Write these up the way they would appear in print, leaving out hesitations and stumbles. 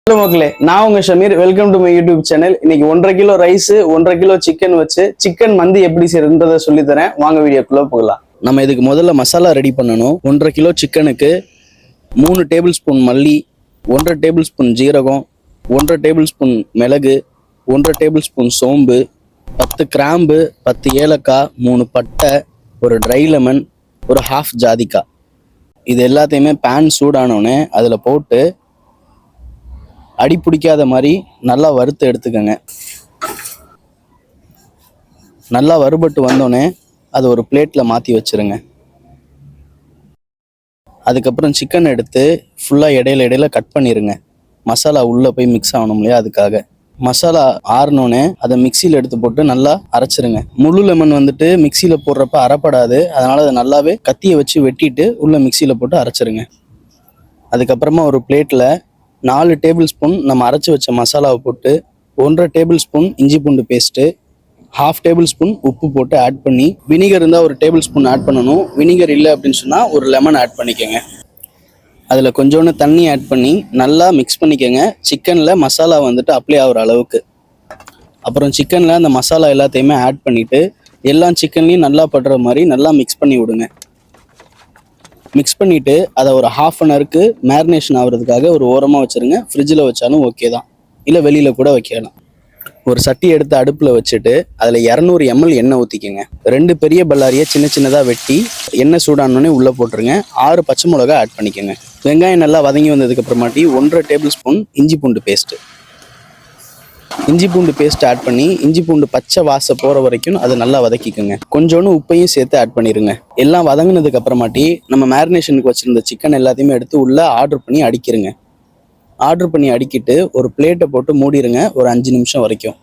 Hello மக்களே, நான் உங்க Shameer. Welcome to my YouTube channel. இன்னைக்கு 1.5 கிலோ ரைஸ், 1.5 கிலோ சிக்கன் வச்சு சிக்கன் மந்தி எப்படி செய்யறதுன்றதை சொல்லி தரேன். வாங்க வீடியோக்குள்ள போகலாம். நம்ம இதுக்கு முதல்ல மசாலா ரெடி பண்ணணும். 1.5 கிலோ சிக்கனுக்கு 3 டேபிள் ஸ்பூன் மல்லி, 1.5 டேபிள் ஸ்பூன் ஜீரகம், 1.5 டேபிள் ஸ்பூன் மிளகு, 1.5 டேபிள் ஸ்பூன் சோம்பு, 10 கிராம்பு, 10 ஏலக்காய், 3 பட்டை, ஒரு ட்ரை லெமன், ஒரு ஹாஃப் ஜாதிக்காய். இது எல்லாத்தையுமே பேன் சூடானோடனே அதில் போட்டு அடி பிடிக்காத மாதிரி நல்லா வறுத்து எடுத்துக்கோங்க. நல்லா வறுபட்டு வந்தோடனே அதை ஒரு பிளேட்டில் மாற்றி வச்சுருங்க. அதுக்கப்புறம் சிக்கன் எடுத்து ஃபுல்லாக இடையில கட் பண்ணிடுங்க. மசாலா உள்ளே போய் மிக்ஸ் ஆகணும் இல்லையா, அதுக்காக. மசாலா ஆறினோடனே அதை மிக்சியில் எடுத்து போட்டு நல்லா அரைச்சிருங்க. முழு லெமன் வந்துட்டு மிக்சியில் போடுறப்ப அரைப்படாது, அதனால் அதை நல்லாவே கத்தியை வச்சு வெட்டிட்டு உள்ளே மிக்சியில் போட்டு அரைச்சிருங்க. அதுக்கப்புறமா ஒரு பிளேட்டில் 4 டேபிள் ஸ்பூன் நம்ம அரைச்சி வச்ச மசாலாவை போட்டு 1.5 டேபிள் ஸ்பூன் இஞ்சி பூண்டு பேஸ்ட்டு, 1/2 டேபிள் ஸ்பூன் உப்பு போட்டு ஆட் பண்ணி, வினிகர் இருந்தால் ஒரு டேபிள் ஸ்பூன் ஆட் பண்ணணும். வினிகர் இல்லை அப்படின்னு சொன்னால் ஒரு லெமன் ஆட் பண்ணிக்கோங்க. அதில் கொஞ்சோண்டு தண்ணி ஆட் பண்ணி நல்லா மிக்ஸ் பண்ணிக்கோங்க. சிக்கனில் மசாலா வந்துட்டு அப்ளை ஆகிற அளவுக்கு. அப்புறம் சிக்கனில் அந்த மசாலா எல்லாத்தையுமே ஆட் பண்ணிவிட்டு எல்லா சிக்கன்லேயும் நல்லா படுற மாதிரி நல்லா மிக்ஸ் பண்ணி விடுங்க. மிக்ஸ் பண்ணிவிட்டு அதை ஒரு 1/2 அன் ஹவருக்கு மேரினேஷன் ஆகிறதுக்காக ஒரு ஓரமாக வச்சுருங்க. ஃப்ரிட்ஜில் வச்சாலும் ஓகே தான், இல்லை வெளியில் கூட வைக்கலாம். ஒரு சட்டி எடுத்து அடுப்பில் வச்சுட்டு அதில் 200 ml எண்ணெய் ஊற்றிக்கோங்க. 2 பெரிய பல்லாரியை சின்ன சின்னதாக வெட்டி எண்ணெய் சூடானோடனே உள்ளே போட்டுருங்க. 6 பச்சை மிளகா ஆட் பண்ணிக்கோங்க. வெங்காயம் நல்லா வதங்கி வந்ததுக்கப்புறமாட்டி 1.5 டேபிள் ஸ்பூன் இஞ்சி பூண்டு பேஸ்ட்டு. இஞ்சி பூண்டு பேஸ்ட் ஆட் பண்ணி இஞ்சி பூண்டு பச்சை வாசம் போகிற வரைக்கும் அதை நல்லா வதக்கிக்கோங்க. கொஞ்சோண்டு உப்பையும் சேர்த்து ஆட் பண்ணிடுங்க. எல்லாம் வதங்கினதுக்கு அப்புறமாட்டி நம்ம மேரினேஷனுக்கு வச்சுருந்த சிக்கன் எல்லாத்தையுமே எடுத்து உள்ளே ஆர்டர் பண்ணி அடிக்கிருங்க. ஆர்டர் பண்ணி அடிக்கிட்டு ஒரு பிளேட்டை போட்டு மூடிடுங்க ஒரு 5 நிமிஷம் வரைக்கும்.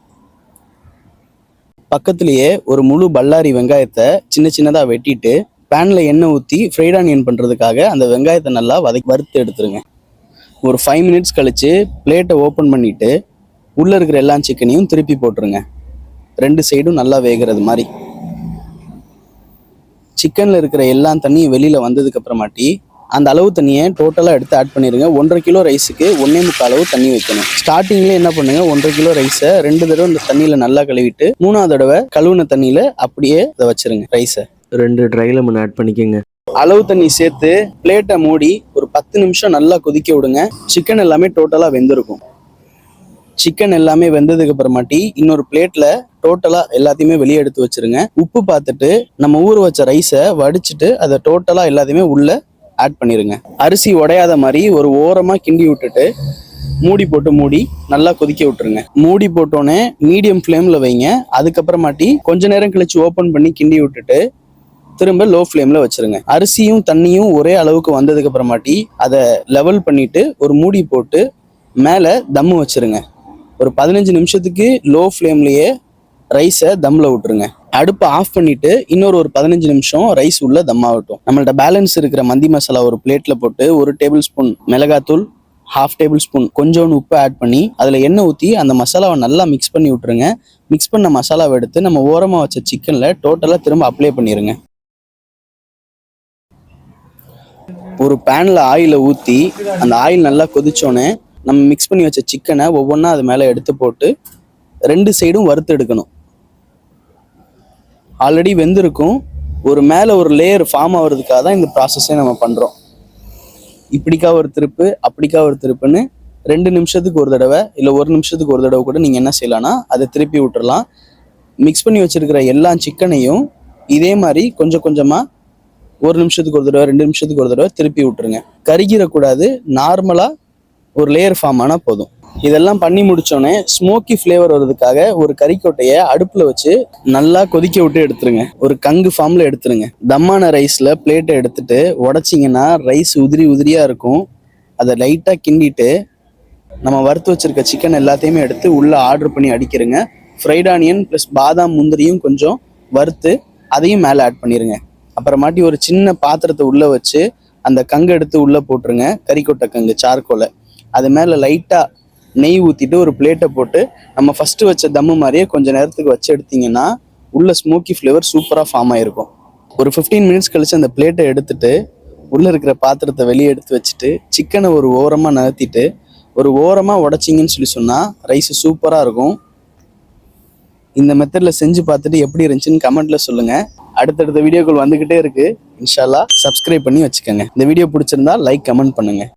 பக்கத்துலேயே ஒரு முழு பல்லாரி வெங்காயத்தை சின்ன சின்னதாக வெட்டிட்டு பேனில் எண்ணெய் ஊற்றி ஃப்ரைட் ஆனியன் பண்ணுறதுக்காக அந்த வெங்காயத்தை நல்லா வறுத்து எடுத்துருங்க. ஒரு 5 மினிட்ஸ் கழித்து பிளேட்டை ஓப்பன் பண்ணிவிட்டு உள்ளே இருக்கிற எல்லா சிக்கனையும் திருப்பி போட்டுருங்க. 2 சைடும் நல்லா வேகிறது மாதிரி. சிக்கனில் இருக்கிற எல்லா தண்ணியும் வெளியில் வந்ததுக்கு அப்புறமாட்டி அந்த அளவு தண்ணியை டோட்டலாக எடுத்து ஆட் பண்ணிடுங்க. 1.5 கிலோ ரைஸுக்கு 1.25 அளவு தண்ணி வைக்கணும். ஸ்டார்டிங்லேயே என்ன பண்ணுங்க, 1.5 கிலோ ரைஸை 2 தடவை இந்த தண்ணியில் நல்லா கழுவிட்டு 3ஆவது தடவை கழுவுன தண்ணியில் அப்படியே அதை வச்சிருங்க. ரைஸை 2 ட்ரை லெமன் ஆட் பண்ணிக்கோங்க. அளவு தண்ணி சேர்த்து பிளேட்டை மூடி ஒரு 10 நிமிஷம் நல்லா கொதிக்க விடுங்க. சிக்கன் எல்லாமே டோட்டலாக வெந்திருக்கும். சிக்கன் எல்லாமே வெந்ததுக்கு அப்புறமாட்டி இன்னொரு பிளேட்ல டோட்டலா எல்லாத்தையுமே வெளியே எடுத்து வச்சிருங்க. உப்பு பார்த்துட்டு நம்ம ஊற வச்ச ரைஸை வடிச்சிட்டு அதை டோட்டலா எல்லாத்தையுமே உள்ள ஆட் பண்ணிருங்க. அரிசி உடையாத மாதிரி ஒரு ஓரமா கிண்டி விட்டுட்டு மூடி போட்டு மூடி நல்லா கொதிக்க விட்டுருங்க. மூடி போட்டோன்னே மீடியம் ஃப்ளேம்ல வைங்க. அதுக்கப்புறமாட்டி கொஞ்ச நேரம் கழிச்சு ஓப்பன் பண்ணி கிண்டி விட்டுட்டு திரும்ப லோ ஃப்ளேம்ல வச்சிருங்க. அரிசியும் தண்ணியும் ஒரே அளவுக்கு வந்ததுக்கு அப்புறமாட்டி அதை லெவல் பண்ணிட்டு ஒரு மூடி போட்டு மேலே தம்மு வச்சிருங்க. ஒரு 15 நிமிஷத்துக்கு லோ ஃப்ளேம்லேயே ரைஸை தம்மில் விட்டுருங்க. அடுப்பை ஆஃப் பண்ணிவிட்டு இன்னொரு 15 நிமிஷம் ரைஸ் உள்ள தம்மாகட்டும். நம்மள்ட்ட பேலன்ஸ் இருக்கிற மந்தி மசாலா ஒரு பிளேட்டில் போட்டு 1 டேபிள் ஸ்பூன் மிளகாத்தூள், 1/2 டேபிள் ஸ்பூன் கொஞ்சோண்டு உப்பு ஆட் பண்ணி அதில் எண்ணெய் ஊற்றி அந்த மசாலாவை நல்லா மிக்ஸ் பண்ணி விட்டுருங்க. மிக்ஸ் பண்ண மசாலாவை எடுத்து நம்ம ஓரமாக வச்ச சிக்கனில் டோட்டலாக திரும்ப அப்ளை பண்ணிடுங்க. ஒரு பேனில் ஆயிலை ஊற்றி அந்த ஆயில் நல்லா கொதிச்சோன்னே நம்ம மிக்ஸ் பண்ணி வச்ச சிக்கனை ஒவ்வொன்றா அது மேலே எடுத்து போட்டு 2 சைடும் வறுத்து எடுக்கணும். ஆல்ரெடி வெந்திருக்கும். ஒரு மேலே ஒரு லேயர் ஃபார்ம் ஆகிறதுக்காக தான் இந்த ப்ராசஸே நம்ம பண்ணுறோம். இப்படிக்கா ஒரு திருப்பு அப்படிக்கா ஒரு திருப்புன்னு 2 நிமிஷத்துக்கு ஒரு தடவை இல்லை 1 நிமிஷத்துக்கு ஒரு தடவை கூட நீங்கள் என்ன செய்யலாம்னா அதை திருப்பி விட்டுறலாம். மிக்ஸ் பண்ணி வச்சிருக்கிற எல்லா சிக்கனையும் இதே மாதிரி கொஞ்சம் கொஞ்சமாக 1 நிமிஷத்துக்கு ஒரு தடவை 2 நிமிஷத்துக்கு ஒரு தடவை திருப்பி விட்டுருங்க. கருகிடக்கூடாது. நார்மலாக ஒரு லேயர் ஃபார்ம் ஆனால் போதும். இதெல்லாம் பண்ணி முடிச்சோடனே ஸ்மோக்கி ஃப்ளேவர் வர்றதுக்காக ஒரு கறிக்கொட்டையை அடுப்பில் வச்சு நல்லா கொதிக்க விட்டு எடுத்துருங்க. ஒரு கங்கு ஃபார்மில் எடுத்துருங்க. தம்மான ரைஸில் பிளேட்டை எடுத்துட்டு உடச்சிங்கன்னா ரைஸ் உதிரி உதிரியாக இருக்கும். அதை லைட்டாக கிண்டிட்டு நம்ம வறுத்து வச்சிருக்க சிக்கன் எல்லாத்தையுமே எடுத்து உள்ளே ஆர்டர் பண்ணி அடிக்கிறங்க. ஃப்ரைட் ஆனியன் ப்ளஸ் பாதாம் முந்திரியும் கொஞ்சம் வறுத்து அதையும் மேலே ஆட் பண்ணிடுங்க. அப்புறமாட்டி ஒரு சின்ன பாத்திரத்தை உள்ளே வச்சு அந்த கங்கு எடுத்து உள்ளே போட்டுருங்க. கறிக்கொட்டை கங்கு சார்கோலை அது மேலே லைட்டாக நெய் ஊற்றிட்டு ஒரு பிளேட்டை போட்டு நம்ம ஃபஸ்ட்டு வச்ச தம்மு மாதிரியே கொஞ்சம் நேரத்துக்கு வச்சு எடுத்திங்கன்னா உள்ள ஸ்மோக்கி ஃப்ளேவர் சூப்பராக ஃபார்ம் ஆகிருக்கும். ஒரு 15 மினிட்ஸ் கழிச்சு அந்த பிளேட்டை எடுத்துட்டு உள்ளே இருக்கிற பாத்திரத்தை வெளியே எடுத்து வச்சுட்டு சிக்கனை ஒரு ஓரமாக நகர்த்திட்டு ஒரு ஓரமாக உடைச்சிங்கன்னு சொல்லி சொன்னால் ரைஸ் சூப்பராக இருக்கும். இந்த மெத்தடில் செஞ்சு பார்த்துட்டு எப்படி இருந்துச்சுன்னு கமெண்ட்டில் சொல்லுங்கள். அடுத்தடுத்த வீடியோக்கள் வந்துக்கிட்டே இருக்குது. இன்ஷால்லா சப்ஸ்கிரைப் பண்ணி வச்சுக்கோங்க. இந்த வீடியோ பிடிச்சிருந்தா லைக் கமெண்ட் பண்ணுங்கள்.